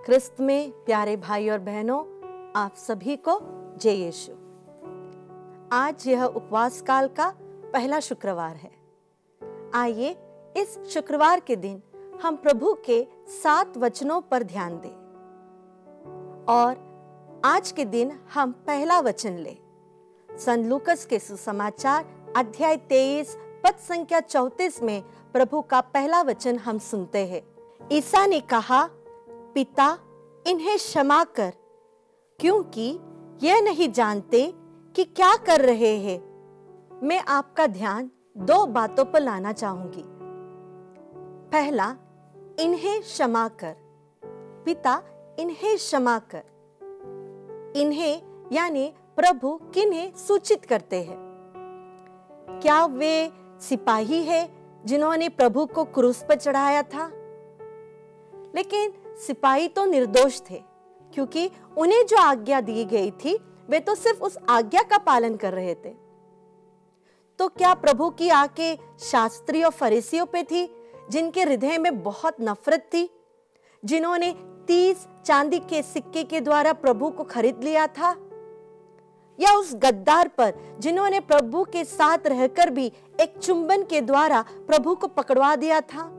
क्रिस्त में प्यारे भाई और बहनों, आप सभी को जय यीशु। आज यह उपवास काल का पहला शुक्रवार है। आइए इस शुक्रवार के दिन हम प्रभु के 7 वचनों पर ध्यान दें और आज के दिन हम पहला वचन लें। संत लूकस के सुसमाचार अध्याय 23 पद संख्या 34 में प्रभु का पहला वचन हम सुनते हैं। ईसा ने कहा, पिता इन्हें क्षमा कर, क्योंकि यह नहीं जानते कि क्या कर रहे हैं। मैं आपका ध्यान 2 बातों पर लाना चाहूंगी। पहला, इन्हें क्षमा कर। पिता इन्हें क्षमा कर। इन्हें यानी प्रभु किन्हें सूचित करते हैं? क्या वे सिपाही है जिन्होंने प्रभु को क्रूस पर चढ़ाया था? लेकिन सिपाही तो निर्दोष थे, क्योंकि उन्हें जो आज्ञा दी गई थी वे तो सिर्फ उस आज्ञा का पालन कर रहे थे। तो क्या प्रभु की आंखें शास्त्री और फरीसियों पे थी, जिनके हृदय में बहुत नफरत थी, जिन्होंने 30 चांदी के सिक्के के द्वारा प्रभु को खरीद लिया था? या उस गद्दार पर जिन्होंने प्रभु के साथ रहकर भी एक चुंबन के द्वारा प्रभु को पकड़वा दिया था?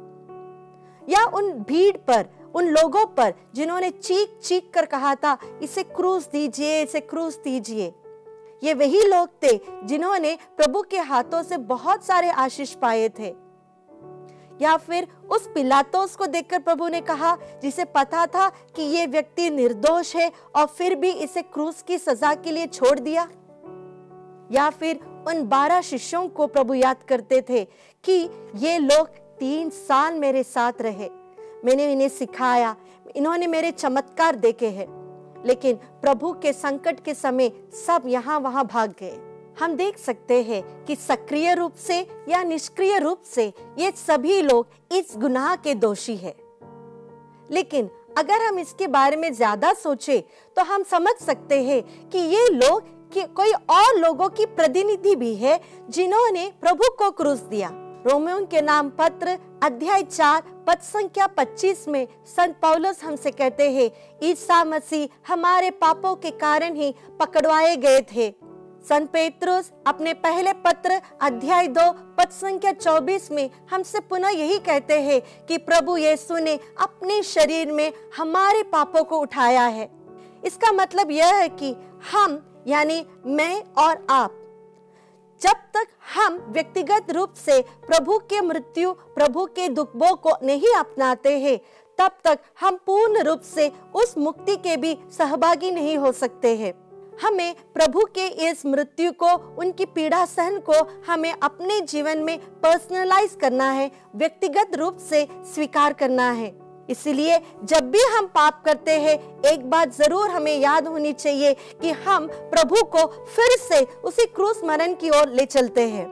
या उन भीड़ पर, उन लोगों पर जिन्होंने चीख चीख कर कहा था, इसे क्रूस दीजिए, इसे क्रूस दीजिए? ये वही लोग थे जिन्होंने प्रभु के हाथों से बहुत सारे आशीष पाए थे। या फिर उस पिलातोस को देखकर प्रभु ने कहा, जिसे पता था कि ये व्यक्ति निर्दोष है और फिर भी इसे क्रूस की सजा के लिए छोड़ दिया? या फिर उन 12 शिष्यों को प्रभु याद करते थे कि ये लोग 3 साल मेरे साथ रहे, मैंने इन्हें सिखाया, इन्होंने मेरे चमत्कार देखे हैं, लेकिन प्रभु के संकट के समय सब यहाँ वहां भाग गए। हम देख सकते हैं कि सक्रिय रूप से या निष्क्रिय रूप से ये सभी लोग इस गुनाह के दोषी हैं। लेकिन अगर हम इसके बारे में ज्यादा सोचे तो हम समझ सकते हैं कि ये लोग कोई और लोगों की प्रतिनिधि भी है जिन्होंने प्रभु को क्रूस दिया। रोमियों के नाम पत्र अध्याय 4 पद संख्या 25 में संत पौलुस हमसे कहते हैं, ईसा मसीह हमारे पापों के कारण ही पकड़वाए गए थे। संत पेत्रुस अपने पहले पत्र अध्याय 2 पद संख्या 24 में हमसे पुनः यही कहते हैं कि प्रभु यीशु ने अपने शरीर में हमारे पापों को उठाया है। इसका मतलब यह है कि हम यानी मैं और आप, जब तक हम व्यक्तिगत रूप से प्रभु के मृत्यु, प्रभु के दुखों को नहीं अपनाते हैं, तब तक हम पूर्ण रूप से उस मुक्ति के भी सहभागी नहीं हो सकते हैं। हमें प्रभु के इस मृत्यु को, उनकी पीड़ा सहन को हमें अपने जीवन में पर्सनलाइज करना है, व्यक्तिगत रूप से स्वीकार करना है। इसलिए जब भी हम पाप करते हैं, एक बात जरूर हमें याद होनी चाहिए कि हम प्रभु को फिर से उसी क्रूस मरण की ओर ले चलते हैं।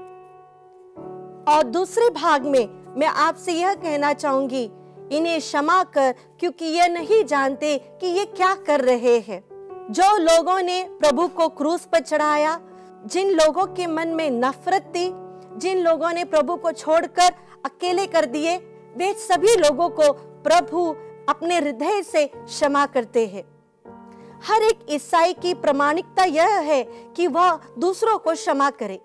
और दूसरे भाग में मैं आपसे यह कहना चाहूंगी, इन्हें क्षमा कर, क्योंकि ये नहीं जानते कि ये क्या कर रहे हैं। जो लोगों ने प्रभु को क्रूस पर चढ़ाया, जिन लोगों के मन में नफरत थी, जिन लोगों ने प्रभु को छोड़कर अकेले कर दिए, वे सभी लोगों को प्रभु अपने हृदय से क्षमा करते हैं। हर एक ईसाई की प्रामाणिकता यह है कि वह दूसरों को क्षमा करे।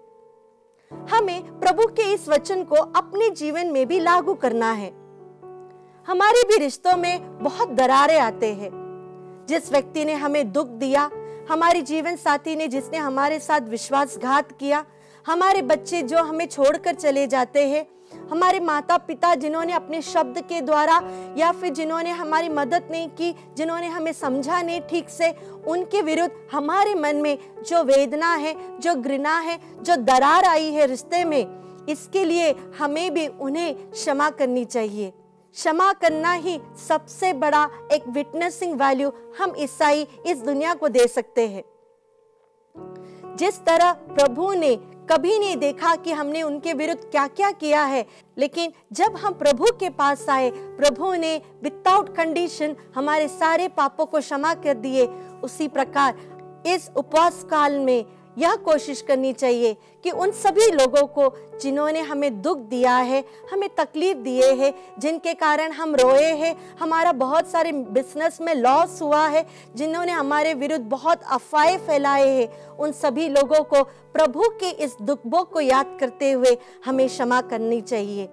हमें प्रभु के इस वचन को अपने जीवन में भी लागू करना है। हमारे भी रिश्तों में बहुत दरारें आते हैं। जिस व्यक्ति ने हमें दुख दिया, हमारे जीवन साथी ने जिसने हमारे साथ विश्वासघात किया, हमारे बच्चे जो हमें छोड़कर चले जाते हैं, हमारे माता पिता जिन्होंने अपने शब्द के द्वारा या फिर जिन्होंने हमारी मदद नहीं की, जिन्होंने हमें समझा नहीं ठीक से, उनके विरुद्ध हमारे मन में जो वेदना है, जो घृणा है, जो दरार आई है रिश्ते में, इसके लिए हमें भी उन्हें क्षमा करनी चाहिए। क्षमा करना ही सबसे बड़ा एक विटनेसिंग वैल्यू हम ईसाई इस दुनिया को दे सकते हैं। जिस तरह प्रभु ने कभी नहीं देखा कि हमने उनके विरुद्ध क्या क्या किया है, लेकिन जब हम प्रभु के पास आए, प्रभु ने विदाउट कंडीशन हमारे सारे पापों को क्षमा कर दिए। उसी प्रकार इस उपवास काल में यह कोशिश करनी चाहिए कि उन सभी लोगों को जिन्होंने हमें दुख दिया है, हमें तकलीफ दिए है, जिनके कारण हम रोए हैं, हमारा बहुत सारे बिजनेस में लॉस हुआ है, जिन्होंने हमारे विरुद्ध बहुत अफवाहें फैलाए हैं, उन सभी लोगों को प्रभु के इस दुखों को याद करते हुए हमें क्षमा करनी चाहिए।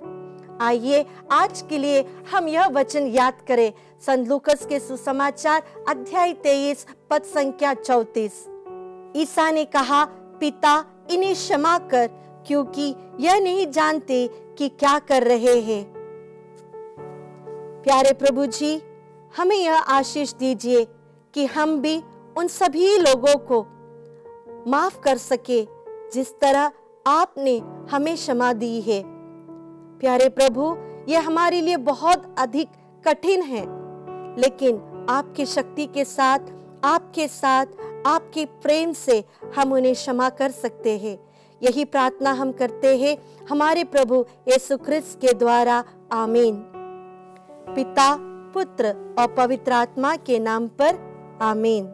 आइए आज के लिए हम यह वचन याद करें। संत लूकस के सुसमाचार अध्याय 23 पद संख्या 34। ईसा ने कहा, पिता इन्हें क्षमा कर, क्योंकि यह नहीं जानते कि क्या कर रहे हैं। प्यारे प्रभु जी, हमें यह आशीष दीजिए कि हम भी उन सभी लोगों को माफ कर सके जिस तरह आपने हमें क्षमा दी है। प्यारे प्रभु, यह हमारे लिए बहुत अधिक कठिन है, लेकिन आपकी शक्ति के साथ, आपके प्रेम से हम उन्हें क्षमा कर सकते हैं। यही प्रार्थना हम करते हैं हमारे प्रभु यीशु ख्रिस्त के द्वारा। आमीन। पिता, पुत्र और पवित्र आत्मा के नाम पर। आमीन।